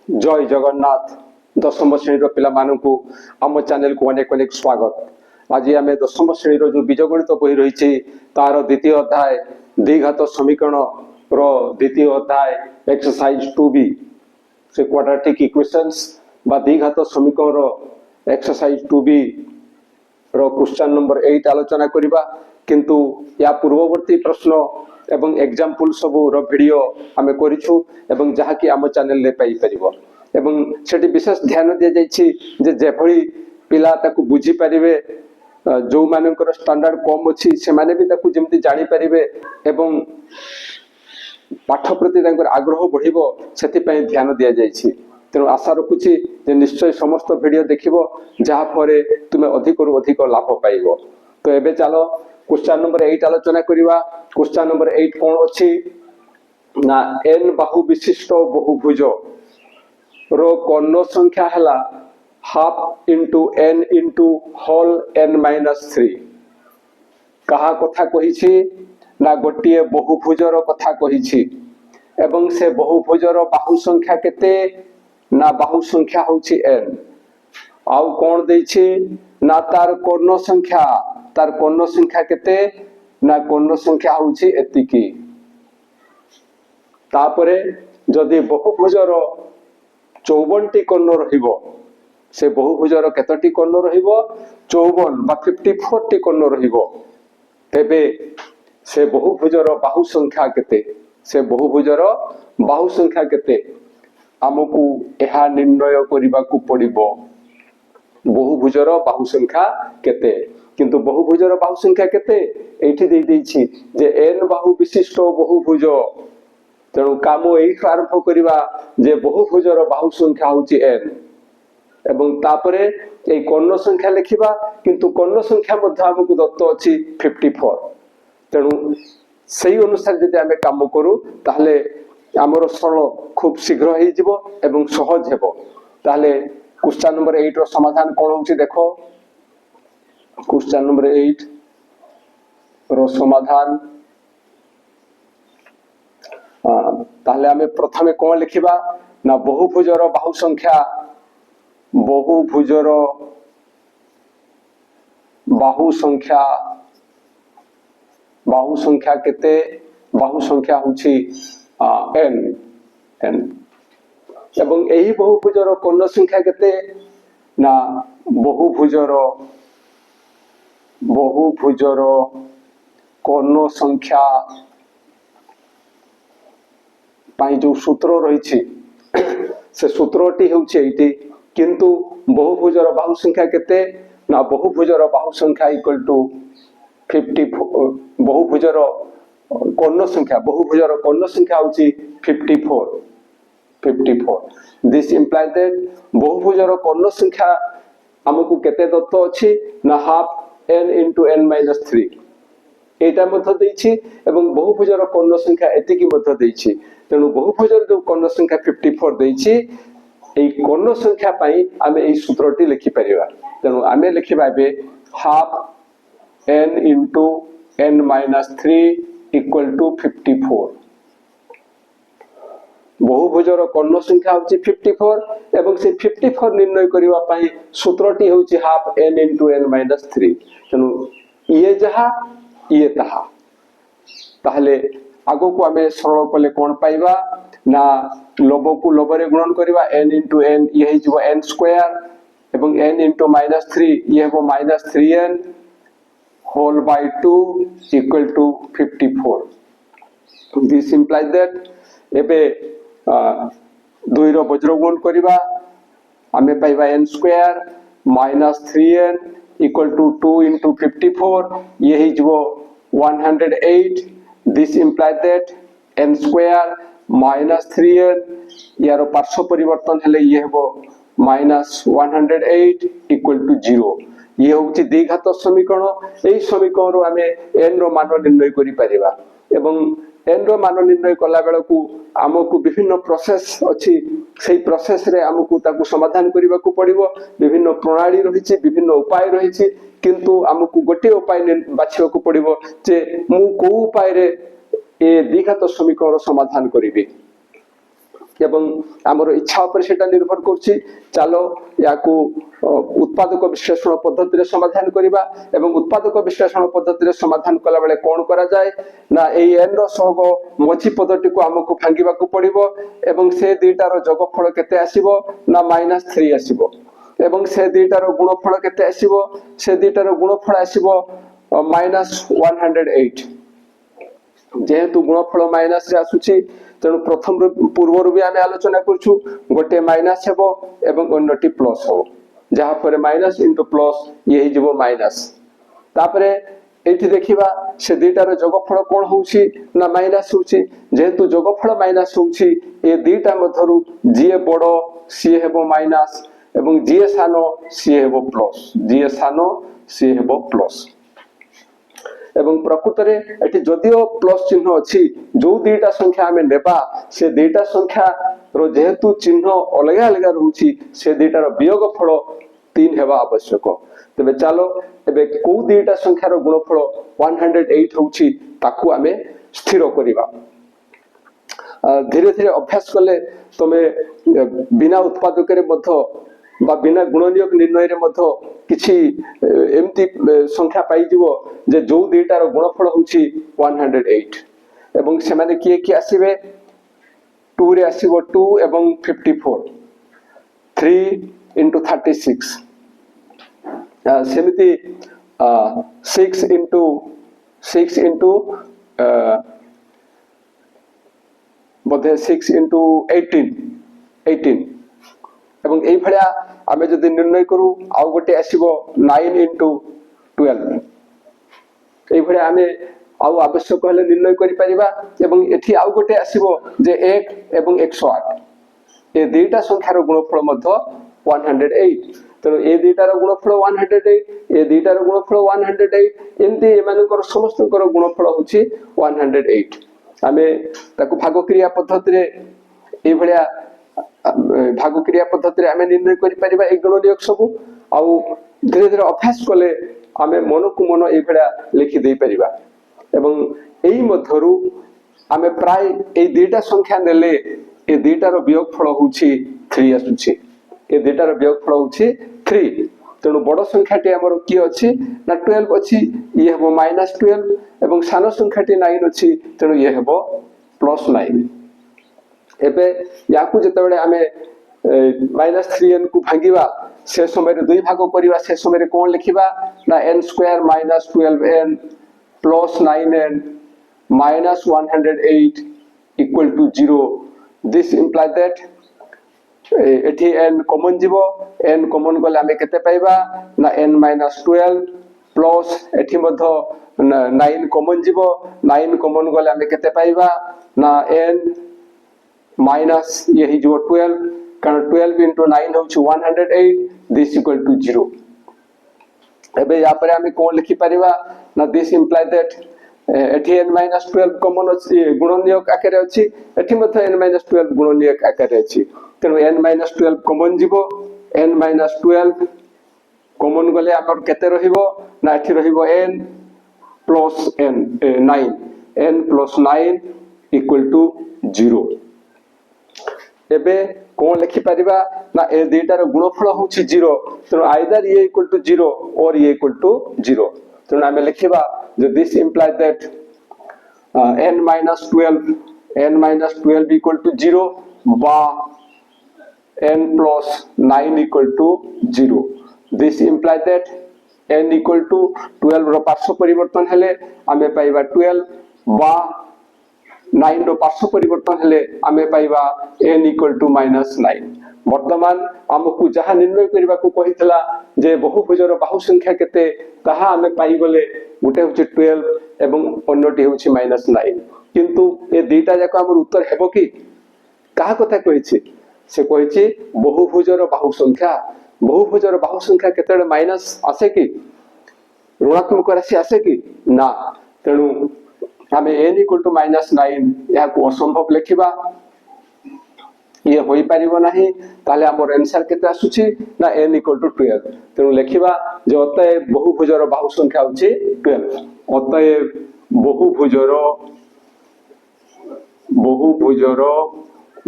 जय जगन्नाथ दशम श्रेणी पिला मानू आम चैनल को अनेक अनेक स्वागत। आज आम दशम श्रेणी जो बीजगणित बही रही तार द्वितीय अध्याय द्विघात समीकरण रो द्वितीय अध्याय एक्सरसाइज 2B से क्वाड्रेटिक इक्वेशंस बा द्विघात समीकरण एक्सरसाइज 2B रो क्वेश्चन नंबर 8 आलोचना करिबा। किंतु या पूर्ववर्ती प्रश्न एवं एग्जाम्पल सबू रो वीडियो आमे करिछु एवं जहा कि आम चैनल ले पाई परिबो एवं सेठी विशेष ध्यान दिया जाइछि जे जेभଳି पिला ताकू बुझी परिबे जो मानकर स्टैंडर्ड कम अछि से माने भी ताकू जेमति जानि परिबे एवं पाठ प्रति तांकर आग्रह बढ़िबो सेति पय ध्यान दिया जाइछि। तेणु आशा रखुछि जे निश्चय समस्त वीडियो देखिबो जहा परे तुमे अधिक रु अधिक लाभ पाइबो। तो एबे चलो क्वेश्चन नंबर 8 आलोचना करिवा। क्वेश्चन नंबर 8 कोन अछि ना n बाहु विशिष्ट बहुभुज रो कर्ण संख्या हला half into n into whole n minus 3 कहा कथा कहिछि ना गोटिए बहुभुज रो कथा कहिछि एवं से बहुभुज रो बाहु संख्या केते ना बाहु संख्या होछि n आउ कोन दैछि ना तार कर्ण संख्या केते ना कर्ण संख्या होछि एतिकी। तापरे जदि बहुभुजर 54 टी कर्ण रहिबो से बहुभुजर केतटी कर्ण रहिबो 54 बा 54 टी कर्ण रहिबो तेबे से बहुभुजर बाहु संख्या केते आमको एहा निर्णय करिबाकू पड़िबो बहुभुजर बाहु संख्या केते। किंतु बहुभुजर बाहु संख्या केते एठी दे दैछि जे n बाहु विशिष्ट बहुभुज। तेणु काम एही आरंभ करिबा जे बहुभुजर बाहु संख्या होछि n एवं तापरे ए कर्ण संख्या लिखिबा। किंतु कर्ण संख्या मध्ये हमकु दत्त अछि 54। तेणु सेही अनुसार जदि आमे काम करू ताहले हमर सरल खूब शीघ्र हे जिवो एवं सहज हेबो। ताहले क्वेश्चन नंबर 8 रो समाधान कोन होछि देखो। क्वेश्चन नंबर 8 रो समाधान ताहले हमें प्रथमे कोन लिखिबा ना बहुभुजर बाहु संख्या केते बाहु संख्या होछि n एवं एही बहुभुजर कर्ण संख्या केते ना बहुभुजर कर्ण संख्या पाई जो सूत्र रही से सूत्रटी होछि एटी। किंतु बहुभुजर बाहु संख्या केते ना बहुभुजर बाहु संख्या इक्वल टू 54 बहुभुजर कर्ण संख्या होछि 54। दिस इम्प्लाइज दैट बहुभुजर कर्ण संख्या हमकु केते दत्त अछि ना half n into n minus 3 एटा मध्ये दैछि एवं बहुभुजर कर्ण संख्या एतिकी मध्ये दैछि। तेणु बहुभुजर जो कर्ण संख्या 54 दैछि एई कर्ण संख्या पई आमे एई सूत्रटी लिखि परिबा। तेणु आमे लिखिबा बे half n into n minus 3 equal to 54। बहुभुजर कर्ण संख्या होछि 54 एवं से 54 निर्णय करिवा पई सूत्रटी होछि half n into n minus 3। तेणु ये जहा ये तहा ताहले आगो को हमें सरल कले कोन पाइबा ना लब को लब रे गुणन करिवा n into n ये हे जबो n स्क्वायर एवं n into minus 3 ये हेबो minus 3n whole by 2 equal to 54। this implies that एबे 2 रो वज्र गुण करिवा हमें पाइबा n square minus 3n equal to 2 into 54 ये ही जो 108। this implies that n square minus 3n यारो पार्श्व परिवर्तन हेले ये हेबो minus 108 equal to 0। ये होछि द्विघात समीकरण। एई समीकरण रो हमें n रो मान निर्णय करि परिबा एवं n रो मान निर्णय कला बेला को हमकु विभिन्न प्रोसेस अछि सेही प्रोसेस रे हमकु ताकू समाधान करिबा को पड़िबो। विभिन्न प्रणाली रहिछि विभिन्न उपाय रहिछि किंतु हमकु गोटे उपाय बाछिबा को पड़िबो जे मु को उपाय रे ए द्विघात समीकरण समाधान करिबे। এবং ଆମର ଇଚ୍ଛା ଉପରେ ସେଟା ନିର୍ଭର କରୁଛି। ଚାଲ ୟାକୁ ଉତ୍ପାଦକ ବିଶ୍ଳେଷଣ ପଦ୍ଧତିରେ ସମାଧାନ କରିବା ଏବଂ ଉତ୍ପାଦକ ବିଶ୍ଳେଷଣ ପଦ୍ଧତିରେ ସମାଧାନ କଲା ବେଳେ କଣ କରାଯାଏ ନା ଏଇ n ର ସହଗ ମଝି ପଦଟିକୁ ଆମକୁ ଭାଙ୍ଗିବାକୁ ପଡିବ ଏବଂ ସେ ଦୁଇଟାର ଯୋଗଫଳ କେତେ ଆସିବ ନା -3 ଆସିବ ଏବଂ ସେ ଦୁଇଟାର ଗୁଣଫଳ କେତେ ଆସିବ ସେ ଦୁଇଟାର ଗୁଣଫଳ ଆସିବ -108 যেহেতু গুণফল মাইনাস রে আসুছি তেণু প্রথম পূর্বরু বি আমি আলোচনা করছু গোটে মাইনাস হেব এবং অন্যটি প্লস হব যাহা পরে মাইনাস ইনটু প্লস ইয়ে হয়ে যাব মাইনাস তারপরে এইটি দেখিবা সে দুইটার যোগফল কোন হউছি না মাইনাস হউছি যেহেতু যোগফল মাইনাস হউছি এ দুইটা মধ্যরু জিয়ে বড় সিয়ে হেব মাইনাস এবং জিয়ে সানো সিয়ে হেব প্লস জিয়ে সানো সিয়ে হেব প্লস এবং প্রকৃতরে এটি যদিও প্লস চিহ্ন ଅଛି जो দুইটা সংখ্যা আমি নেবা সে দুইটা সংখ্যা র যেহেতু চিহ্ন অলগা অলগা রহুছি সে দুইটার বিয়োগফল 3 হেবা আবশ্যক তবে চালো এবে কোউ দুইটা সংখ্যার গুণফল 108 হଉଛି তাকু আমি স্থির করিবা ধীরে ধীরে অভ্যাস কলে তুমি বিনা উৎপাদকরে মধ্য বা বিনা গুণনীয়ক নির্ণয়ের মধ্য কিছু এমতি সংখ্যা পাইଯିବ যে जो দুইটার গুণফল হଉଛି 108 এবং সেমানে কিয়ে কি আসিবে 2 রে আসিব 2 এবং 54 3 into 36 সেমিতি 6 into বোধে 6 into 18 এবং এই ভলিয়া আমি যদি নির্ণয় করু আউ গোটে আসিব 9 into 12 এই ভলিয়া আমি আউ আবশ্যক হলে নির্ণয় করি পারিবা এবং এটি আউ গোটে আসিব যে 1 এবং 108 এই দুইটা সংখ্যার গুণফল মধ্য 108 তেণু এই দুইটার গুণফল 108 এই দুইটার গুণফল 108 এমতি এমানকৰ সমস্তଙ୍କର গুণফল হচ্ছে 108 আমি তাকু ভাগক্রিয়া পদ্ধতিরে এই ভলিয়া ভাগক্রিয়া পদ্ধতিরে আমি নির্ণয় করি পারিবা এই গুণনীয়ক সবু আউ ধীরে ধীরে অভ্যাস কলে আমি মনকু মন এই ভলিয়া লিখি দেই পারিবা এবং এই মধ্যরু আমি প্রায় এই দুইটা সংখ্যা নেলে এই দুইটার বিয়োগফল হচ্ছে 3 আসুছি এই দুইটার বিয়োগফল হচ্ছে 3 তেণু বড় সংখ্যাটি আমার কি আছে না 12 আছে ইয়ে হবো -12 এবং সান সংখ্যাটি 9 আছে তেণু ইয়ে হবো +9 এবে ইয়াকু যেতবেলে আমি -3n কু ভাঙিবা সে সময় দুই ভাগ করিবা সে সময় কোন লিখিবা না n² - 12n + 9n -108 equal to 0 this implies that এটি n কমন যাব n কমন গলে আমি কেতে পাইবা না n - 12 প্লাস এটি মধ্য 9 কমন যাব 9 কমন গলে আমি কেতে পাইবা না n মাইনাস ইয়ে হি যাব 12 কারণ 12 into 9 হচ্ছে 108 this equal to 0 এবে ইয়াপরে আমি কোন লিখি পারিবা না this implies that এটি n - 12 কমন আছে গুণনীয়ক আকারে আছে এটি মধ্য n - 12 গুণনীয়ক আকারে আছে তেণু n - 12 কমন যাব n - 12 কমন গলে আমার কেতে রহিব না এটি রহিব n plus n 9 n plus 9 equal to 0 এবে কোন লিখি পারিবা না এ দুইটার গুণফল হচ্ছে 0 তেণু আইদার ইয়ে ইকুয়াল টু 0 অর ইয়ে ইকুয়াল টু 0 তেণু আমি লিখিবা যে this implies that n - 12 equal to 0 বা n plus 9 equal to 0 this implies that n equal to 12 র পার্শ্ব পরিবর্তন হলে আমি পাইবা 12 বা 9 র পার্শ্ব পরিবর্তন হলে আমি পাইবা n equal to -9 বর্তমান আমকু যাহা নির্ণয় করিবাকু কহিতলা যে বহুভুজর বাহু সংখ্যা কেতে তাহা আমি পাই গলে গোটে হচ্ছে 12 এবং অন্যটি হচ্ছে -9 কিন্তু এই দুইটা যাক আমার উত্তর হেব কি কাহা কথা কইছি সে কইছি বহুভুজর বাহু সংখ্যা কেতবে মাইনাস আসে কি ঋণাত্মক রাশি আসে কি না তেণু আমি n equal to -9 ইয়াকু অসম্ভব লিখিবা ইয়ে হই পারিব নাহি তাহলে আমার आंसर কেতে আসুছি না n equal to 12 তেণু লিখিবা যে অতএব বহুভুজর বাহু সংখ্যা হচ্ছে 12 অতএব বহুভুজর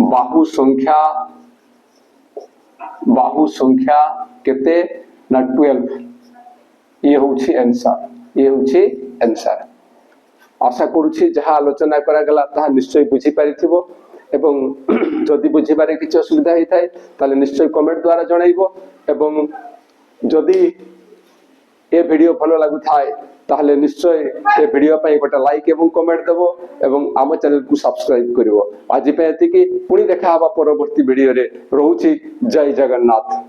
बाहु संख्या केते ना 12 ये होछि आंसर आशा करूछि जहाँ आलोचना करा गला ताहा निश्चय बुझी पारिथिबो एवं जदि बुझिबारे किछि असुविधा होई थाए ताले निश्चय कमेंट द्वारा जणाइबो एवं जदि ए वीडियो भलो लागु थाए ताहले निश्चय ए वीडियो पे गोटे लाइक एवं कमेंट देबो एवं आम चैनल को सब्सक्राइब करिवो आज पे एति कि पुणी देखा हबा परवर्ती वीडियो रे रहूछि जय जगन्नाथ।